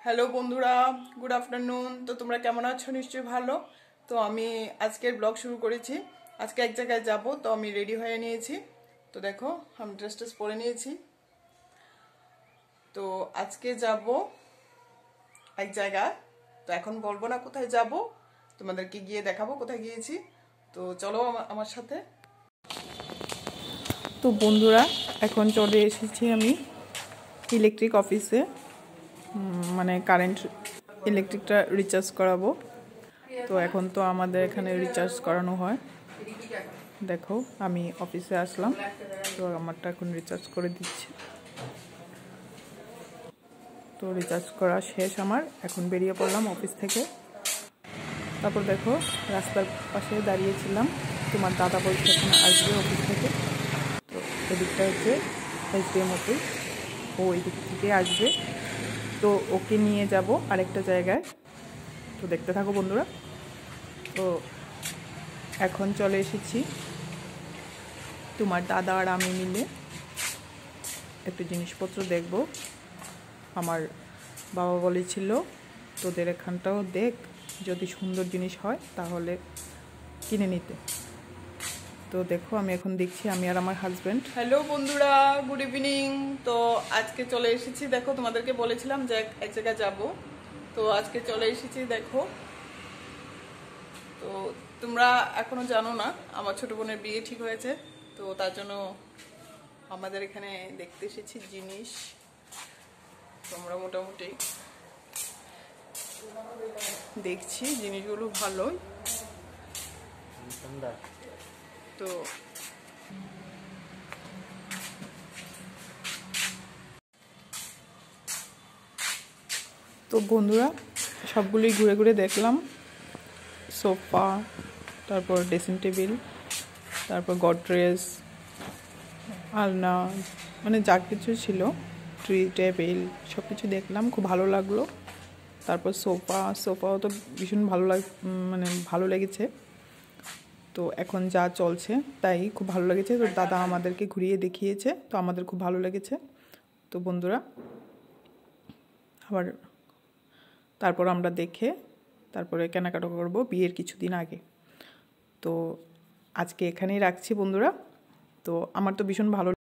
Hello বন্ধুরা, good afternoon. তো তোমরা কেমন আছো? নিশ্চয়ই ভালো। তো আমি আজকের ব্লগ শুরু করেছি। আজকে এক জায়গায় যাব, তো আমি রেডি হয়ে নিয়েছি। তো দেখো, আমি ড্রেস পরে নিয়েছি। তো আজকে যাব এক জায়গায়। তো এখন বলবো না কোথায় যাব, তোমাদেরকে গিয়ে দেখাবো কোথায় গিয়েছি। তো চলো আমার সাথে। তো বন্ধুরা, এখন চলে এসেছি আমি ইলেকট্রিক অফিসে, মানে কারেন্ট ইলেকট্রিকটা রিচার্জ করাবো। তো এখন তো আমাদের এখানে রিচার্জ করানো হয়। দেখো, আমি অফিসে আসলাম, তো আমারটা এখন রিচার্জ করে দিচ্ছি। তো রিচার্জ করা শেষ আমার, এখন বেরিয়ে পড়লাম অফিস থেকে। তারপর দেখো, রাস্তার পাশে দাঁড়িয়েছিলাম, তোমার দাদা বলছে এখন আসবে অফিস থেকে। তো এদিকটা হচ্ছে SDM অফিস, ও এই দিক থেকে আসবে। তো ওকে নিয়ে যাব আরেকটা জায়গায়। তো দেখতে থাকো বন্ধুরা। তো এখন চলে এসেছি তোমার দাদা আর আমি মিলে একটু জিনিসপত্র দেখব। আমার বাবা বলেছিল তোদের এখানটাও দেখ, যদি সুন্দর জিনিস হয় তাহলে কিনে নিতে। তো দেখো, আমি এখন দেখছি, আমি আর আমার হাজব্যান্ড। হ্যালো বন্ধুরা, গুড ইভিনিং। তো আজকে চলে এসেছি, দেখো তোমাদেরকে বলেছিলাম যে এক জায়গায় যাব। তো আজকে চলে এসেছি দেখো। তো তোমরা এখনো জানো না, আমার ছোট বোনের বিয়ে ঠিক হয়েছে। তো তার জন্য আমাদের এখানে দেখতে এসেছি জিনিস। তোমরা মোটামুটি দেখছি জিনিসগুলো ভালোই। তো তো বন্ধুরা, সবগুলোই ঘুরে ঘুরে দেখলাম। সোফা, তারপর ড্রেসিং টেবিল, তারপর গডরেজ, আলনা, মানে যা কিছু ছিল, ট্রি টেবিল, সব কিছু দেখলাম, খুব ভালো লাগলো। তারপর সোফাও তো ভীষণ মানে ভালো লেগেছে। তো এখন যা চলছে তাই খুব ভালো লেগেছে। তো দাদা আমাদেরকে ঘুরিয়ে দেখিয়েছে, তো আমাদের খুব ভালো লেগেছে। তো বন্ধুরা, আবার তারপর আমরা দেখে তারপরে কেনাকাটা করব বিয়ের কিছুদিন আগে। তো আজকে এখানেই রাখছি বন্ধুরা। তো আমার তো ভীষণ ভালো